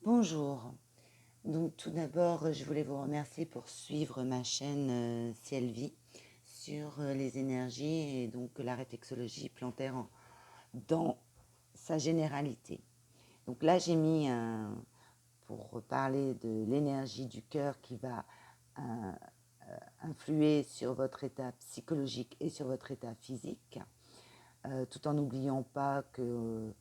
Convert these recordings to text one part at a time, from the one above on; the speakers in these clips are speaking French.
Bonjour. Donc tout d'abord, je voulais vous remercier pour suivre ma chaîne Ciel Vie sur les énergies et donc la réflexologie plantaire dans sa généralité. Donc là, j'ai mis pour parler de l'énergie du cœur qui va euh, influer sur votre état psychologique et sur votre état physique, tout en n'oubliant pas que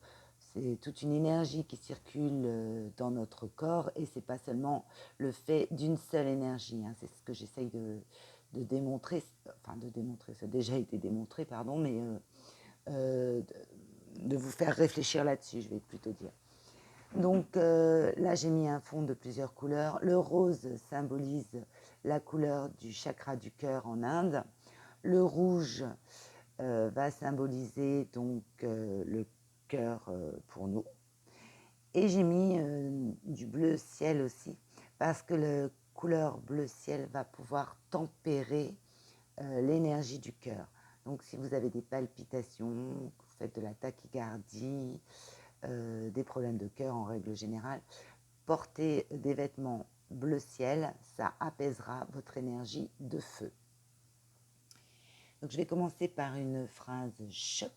c'est toute une énergie qui circule dans notre corps et c'est pas seulement le fait d'une seule énergie, hein. C'est ce que j'essaye de démontrer, enfin de démontrer, ça a déjà été démontré, pardon, mais euh, de vous faire réfléchir là-dessus, je vais plutôt dire. Donc là, j'ai mis un fond de plusieurs couleurs. Le rose symbolise la couleur du chakra du cœur en Inde. Le rouge va symboliser donc le cœur pour nous. Et j'ai mis du bleu ciel aussi, parce que la couleur bleu ciel va pouvoir tempérer l'énergie du cœur. Donc si vous avez des palpitations, que vous faites de la tachycardie, des problèmes de cœur en règle générale, portez des vêtements bleu ciel, ça apaisera votre énergie de feu. Donc je vais commencer par une phrase choc.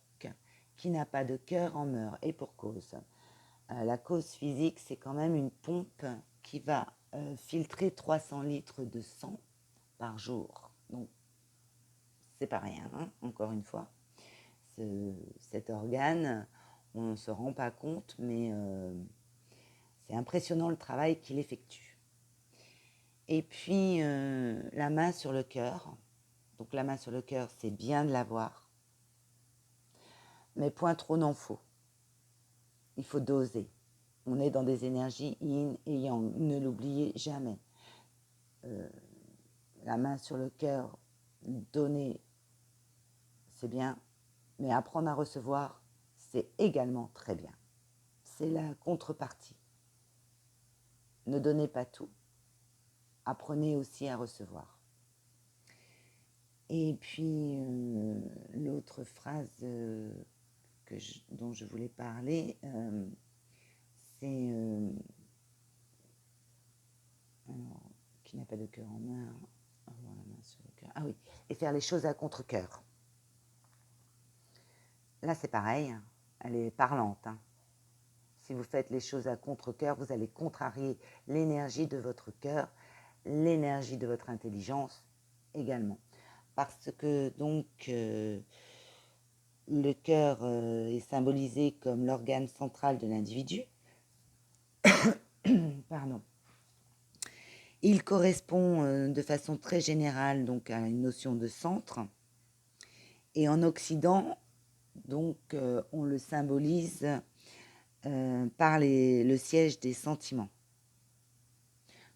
Qui n'a pas de cœur en meurt, et pour cause. La cause physique, c'est quand même une pompe qui va filtrer 300 litres de sang par jour. Donc, c'est pas rien, hein, encore une fois. Cet organe, on ne se rend pas compte, mais c'est impressionnant le travail qu'il effectue. Et puis, la main sur le cœur. Donc, la main sur le cœur, c'est bien de l'avoir, mais point trop n'en faut. Il faut doser. On est dans des énergies yin et yang, ne l'oubliez jamais. La main sur le cœur, donner, c'est bien, mais apprendre à recevoir, c'est également très bien. C'est la contrepartie. Ne donnez pas tout, apprenez aussi à recevoir. Et puis, l'autre phrase dont je voulais parler, c'est qui n'a pas de cœur en main, avoir la main sur le cœur. Ah oui, et faire les choses à contre-cœur. Là, c'est pareil, elle est parlante, hein. Si vous faites les choses à contre-cœur, vous allez contrarier l'énergie de votre cœur, l'énergie de votre intelligence également. Parce que donc le cœur est symbolisé comme l'organe central de l'individu. Pardon. Il correspond de façon très générale donc à une notion de centre. Et en Occident, donc on le symbolise par le siège des sentiments.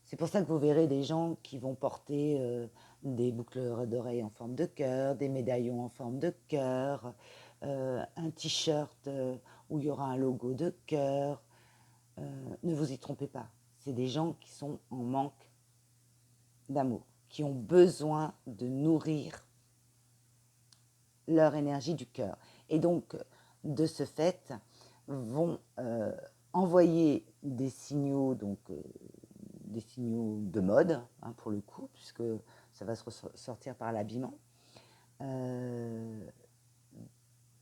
C'est pour ça que vous verrez des gens qui vont porter des boucles d'oreilles en forme de cœur, des médaillons en forme de cœur, un t-shirt où il y aura un logo de cœur. Ne vous y trompez pas, c'est des gens qui sont en manque d'amour, qui ont besoin de nourrir leur énergie du cœur. Et donc, de ce fait, vont envoyer des signaux, donc des signaux de mode, hein, pour le coup, puisque ça va se ressortir par l'habillement,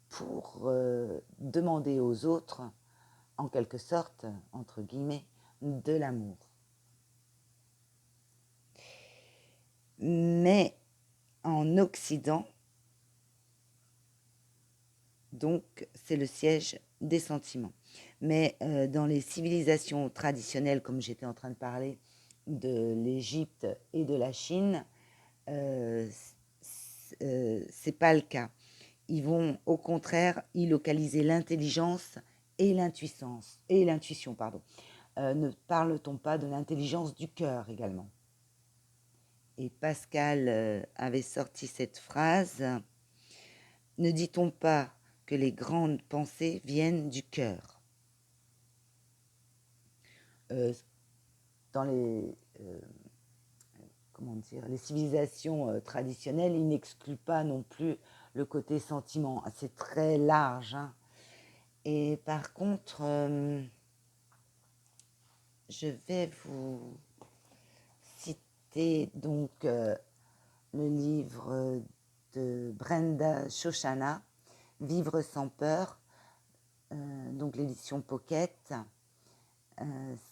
pour demander aux autres, en quelque sorte, entre guillemets, de l'amour. Mais en Occident, donc, c'est le siège des sentiments. Mais dans les civilisations traditionnelles, comme j'étais en train de parler de l'Égypte et de la Chine, c'est pas le cas. Ils vont au contraire y localiser l'intelligence et l'intuition, pardon. Ne parle-t-on pas de l'intelligence du cœur également? Et Pascal avait sorti cette phrase. Ne dit-on pas que les grandes pensées viennent du cœur? Dans les civilisations traditionnelles, ils n'excluent pas non plus le côté sentiment. C'est très large, hein. Et par contre, je vais vous citer donc le livre de Brenda Shoshana, Vivre sans peur, donc l'édition Pocket.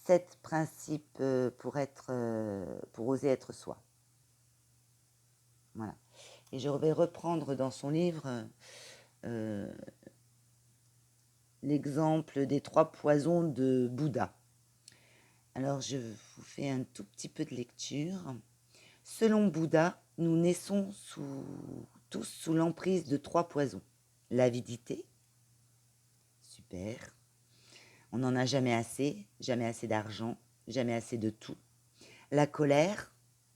7 principes pour oser être soi. Voilà. Et je vais reprendre dans son livre l'exemple des 3 poisons de Bouddha. Alors, je vous fais un tout petit peu de lecture. Selon Bouddha, nous naissons tous sous l'emprise de 3 poisons. L'avidité, super. On n'en a jamais assez d'argent, jamais assez de tout. La colère,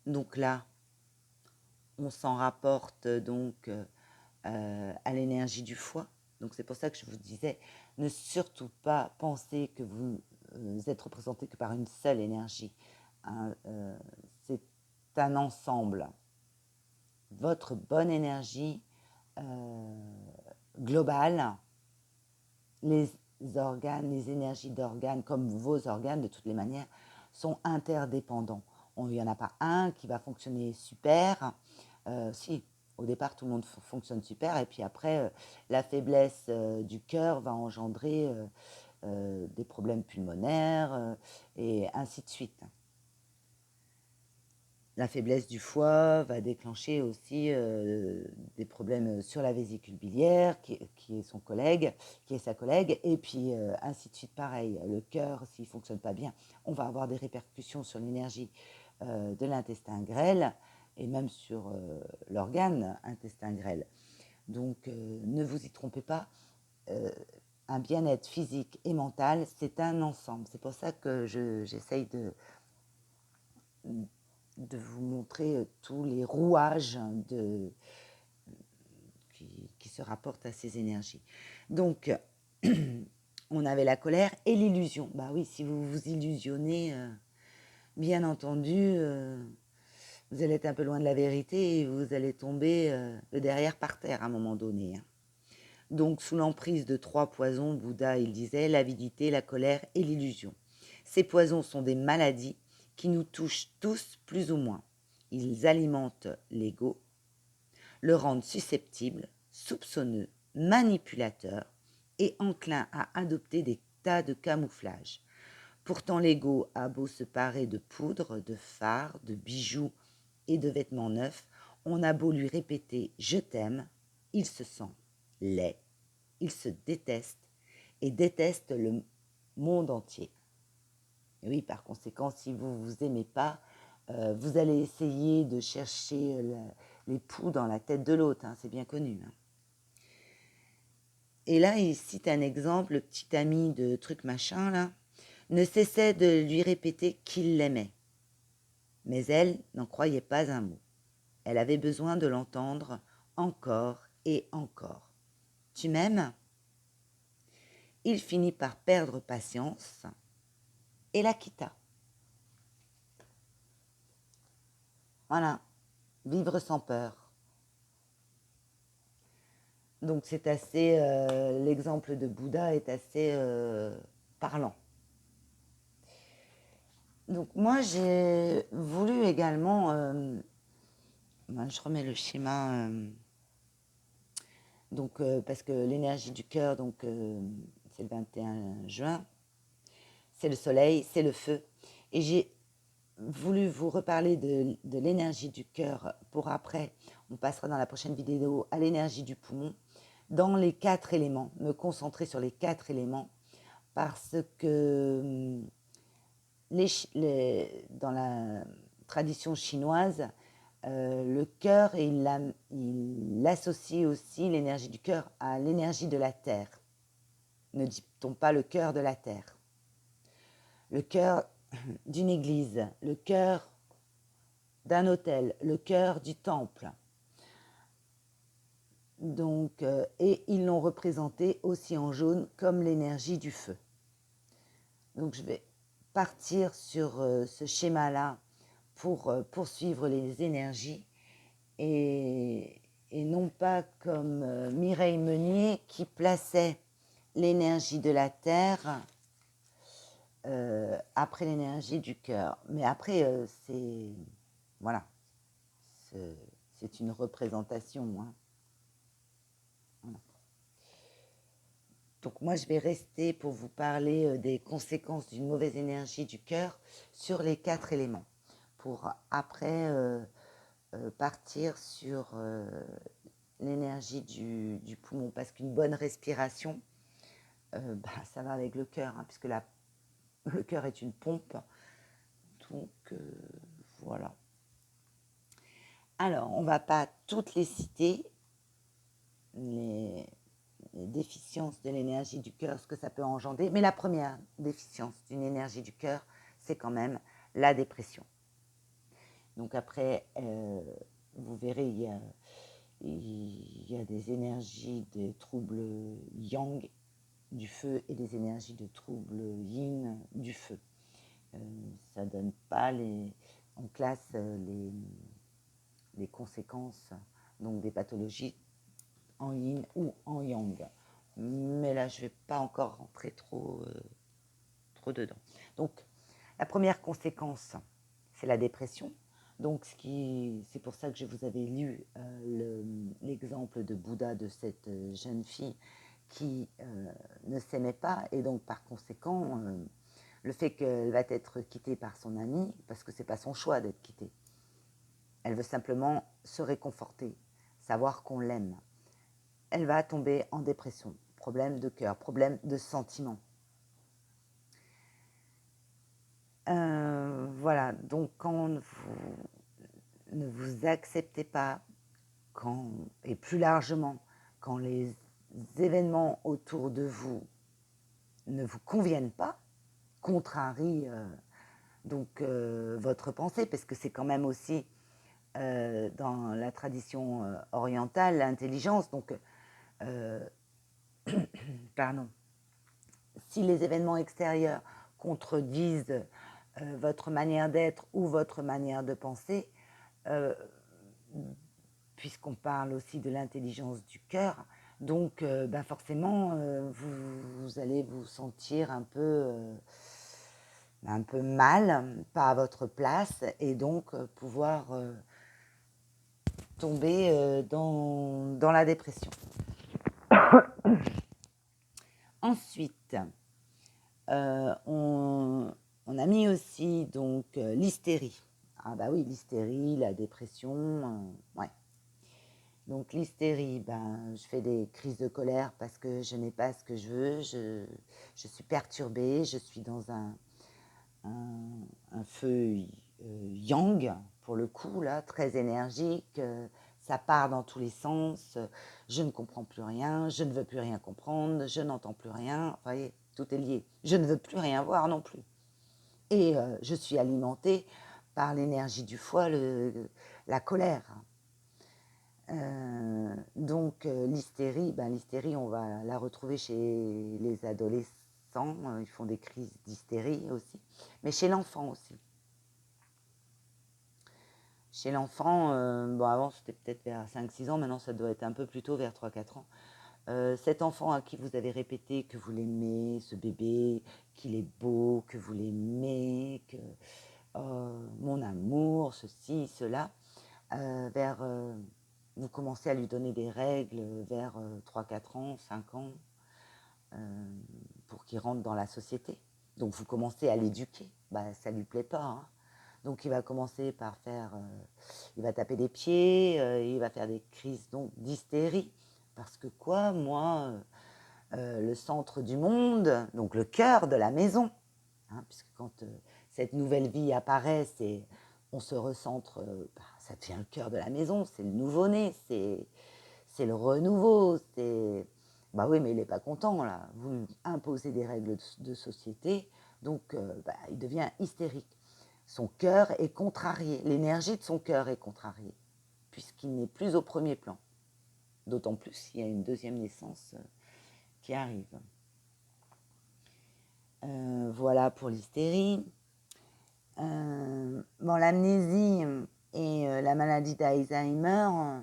donc là, on s'en rapporte donc à l'énergie du foie. Donc c'est pour ça que je vous disais, ne surtout pas penser que vous êtes représenté que par une seule énergie. Hein, c'est un ensemble. Votre bonne énergie globale, les organes, les énergies d'organes, comme vos organes de toutes les manières, sont interdépendants. Il n'y en a pas un qui va fonctionner super. Si, au départ, tout le monde fonctionne super. Et puis après, la faiblesse du cœur va engendrer des problèmes pulmonaires et ainsi de suite. La faiblesse du foie va déclencher aussi des problèmes sur la vésicule biliaire, qui est sa collègue, et puis ainsi de suite, pareil. Le cœur, s'il ne fonctionne pas bien, on va avoir des répercussions sur l'énergie de l'intestin grêle, et même sur l'organe intestin grêle. Donc, ne vous y trompez pas, un bien-être physique et mental, c'est un ensemble. C'est pour ça que j'essaye de vous montrer tous les rouages qui se rapportent à ces énergies. Donc, on avait la colère et l'illusion. Bah oui, si vous vous illusionnez, bien entendu, vous allez être un peu loin de la vérité et vous allez tomber le derrière par terre à un moment donné. Hein. Donc, sous l'emprise de 3 poisons, Bouddha, il disait, l'avidité, la colère et l'illusion. Ces poisons sont des maladies qui nous touchent tous plus ou moins. Ils alimentent l'ego, le rendent susceptible, soupçonneux, manipulateur et enclin à adopter des tas de camouflage. Pourtant, l'ego a beau se parer de poudre, de fards, de bijoux et de vêtements neufs, on a beau lui répéter « je t'aime », il se sent laid, il se déteste et déteste le monde entier. Et oui, par conséquent, si vous ne vous aimez pas, vous allez essayer de chercher les poux dans la tête de l'autre, hein, c'est bien connu. Hein. Et là, il cite un exemple, le petit ami de truc machin, là, ne cessait de lui répéter qu'il l'aimait. Mais elle n'en croyait pas un mot. Elle avait besoin de l'entendre encore et encore. « Tu m'aimes ?» Il finit par perdre patience et la quitta. Voilà, vivre sans peur. Donc c'est assez, l'exemple de Bouddha est assez parlant. Donc moi j'ai voulu également, je remets le schéma, donc parce que l'énergie du cœur, donc c'est le 21 juin, c'est le soleil, c'est le feu, et j'ai voulu vous reparler de l'énergie du cœur pour après, on passera dans la prochaine vidéo à l'énergie du poumon, dans les 4 éléments, me concentrer sur les 4 éléments, parce que dans la tradition chinoise, le cœur, il associe aussi l'énergie du cœur à l'énergie de la terre. Ne dit-on pas le cœur de la terre? Le cœur d'une église, le cœur d'un hôtel, le cœur du temple. Donc, et ils l'ont représenté aussi en jaune comme l'énergie du feu. Donc je vais partir sur ce schéma-là pour poursuivre les énergies et non pas comme Mireille Meunier qui plaçait l'énergie de la terre après l'énergie du cœur. Mais après, c'est... Voilà, c'est une représentation, hein. Voilà. Donc moi, je vais rester pour vous parler des conséquences d'une mauvaise énergie du cœur sur les 4 éléments, pour après partir sur l'énergie du poumon, parce qu'une bonne respiration, ça va avec le cœur, hein, puisque le cœur est une pompe. Donc voilà. Alors, on ne va pas toutes les citer, les déficiences de l'énergie du cœur, ce que ça peut engendrer, mais la première déficience d'une énergie du cœur, c'est quand même la dépression. Donc après, vous verrez, il y a des énergies de troubles yang du feu et des énergies de troubles yin du feu. Ça donne pas on classe les conséquences, donc des pathologies en yin ou en yang. Mais là, je ne vais pas encore rentrer trop dedans. Donc, la première conséquence, c'est la dépression. Donc, c'est pour ça que je vous avais lu l'exemple de Bouddha, de cette jeune fille qui ne s'aimait pas. Et donc, par conséquent, le fait qu'elle va être quittée par son ami, parce que ce n'est pas son choix d'être quittée. Elle veut simplement se réconforter, savoir qu'on l'aime. Elle va tomber en dépression, problème de cœur, problème de sentiment. Voilà, donc quand vous ne vous acceptez pas, et plus largement, quand les événements autour de vous ne vous conviennent pas, contrarient votre pensée, parce que c'est quand même aussi dans la tradition orientale l'intelligence. Donc, pardon, si les événements extérieurs contredisent votre manière d'être ou votre manière de penser, puisqu'on parle aussi de l'intelligence du cœur, donc forcément vous allez vous sentir un peu mal, pas à votre place, et donc pouvoir tomber dans la dépression. Ensuite, on a mis aussi donc l'hystérie. Ah bah oui, l'hystérie, la dépression, ouais. Donc l'hystérie, je fais des crises de colère parce que je n'ai pas ce que je veux, je suis perturbée, je suis dans un feu yang, pour le coup, là, très énergique, ça part dans tous les sens, je ne comprends plus rien, je ne veux plus rien comprendre, je n'entends plus rien, vous voyez, tout est lié. Je ne veux plus rien voir non plus. Et je suis alimentée par l'énergie du foie, la colère. Donc l'hystérie, on va la retrouver chez les adolescents, ils font des crises d'hystérie aussi, mais chez l'enfant aussi. Chez l'enfant, avant c'était peut-être vers 5-6 ans, maintenant ça doit être un peu plus tôt, vers 3-4 ans. Cet enfant à qui vous avez répété que vous l'aimez, ce bébé, qu'il est beau, que vous l'aimez, que mon amour, ceci, cela, vous commencez à lui donner des règles vers 3-4 ans, 5 ans, pour qu'il rentre dans la société. Donc vous commencez à l'éduquer, ça ne lui plaît pas, hein. Donc il va commencer par il va taper des pieds, il va faire des crises d'hystérie. Parce que moi, le centre du monde, donc le cœur de la maison, hein, puisque quand cette nouvelle vie apparaît, on se recentre, ça devient le cœur de la maison, c'est le nouveau-né, c'est le renouveau, oui, mais il n'est pas content, là, vous lui imposez des règles de société, donc il devient hystérique. Son cœur est contrarié, l'énergie de son cœur est contrariée, puisqu'il n'est plus au premier plan. D'autant plus s'il y a une deuxième naissance qui arrive. Voilà pour l'hystérie. L'amnésie et la maladie d'Alzheimer,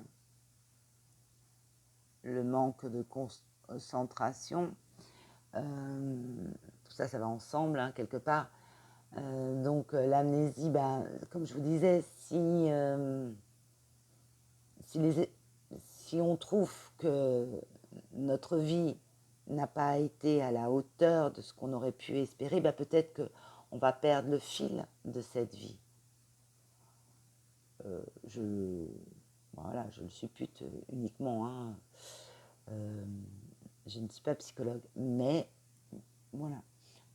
le manque de concentration, ça, ça va ensemble, hein, quelque part. Donc l'amnésie, ben, comme je vous disais, si, les, si on trouve que notre vie n'a pas été à la hauteur de ce qu'on aurait pu espérer, ben peut-être qu'on va perdre le fil de cette vie. Je, voilà, je le suppute uniquement, hein. Je ne suis pas psychologue, mais voilà.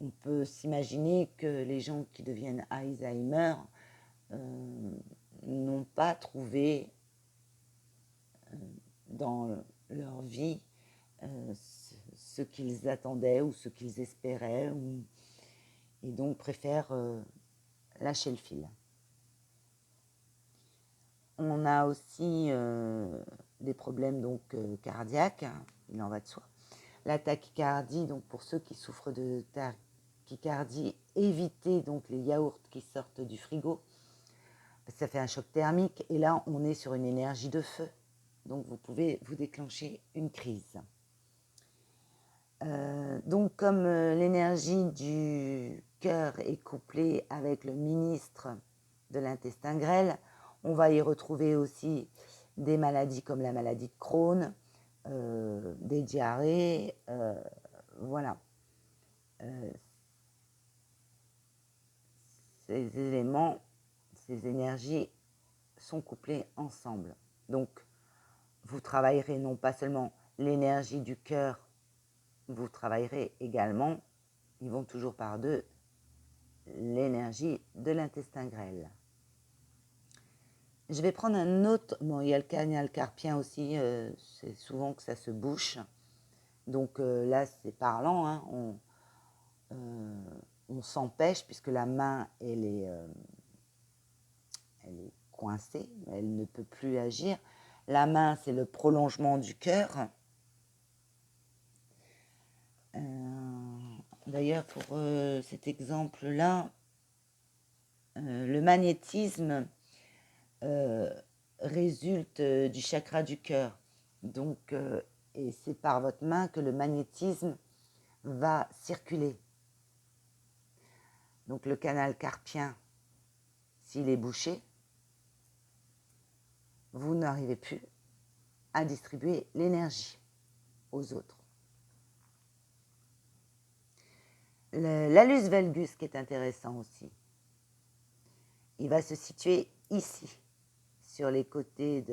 On peut s'imaginer que les gens qui deviennent Alzheimer n'ont pas trouvé dans leur vie ce qu'ils attendaient ou ce qu'ils espéraient, et donc préfèrent lâcher le fil. On a aussi des problèmes donc cardiaques, hein, il en va de soi. La tachycardie, donc pour ceux qui souffrent de tachycardie, évitez donc les yaourts qui sortent du frigo. Ça fait un choc thermique et là on est sur une énergie de feu. Donc vous pouvez vous déclencher une crise. Donc comme l'énergie du cœur est couplée avec le ministre de l'intestin grêle, on va y retrouver aussi des maladies comme la maladie de Crohn, des diarrhées, voilà. Ces éléments, ces énergies sont couplées ensemble. Donc, vous travaillerez non pas seulement l'énergie du cœur, vous travaillerez également, ils vont toujours par deux, l'énergie de l'intestin grêle. Je vais prendre un autre, bon, il y a le canal carpien aussi, c'est souvent que ça se bouche. Donc là, c'est parlant, hein, on s'empêche puisque la main, elle est coincée, elle ne peut plus agir. La main, c'est le prolongement du cœur. D'ailleurs, pour cet exemple-là, le magnétisme résulte du chakra du cœur. Donc, et c'est par votre main que le magnétisme va circuler. Donc le canal carpien, s'il est bouché, vous n'arrivez plus à distribuer l'énergie aux autres. L'allus valgus qui est intéressant aussi, il va se situer ici, sur les côtés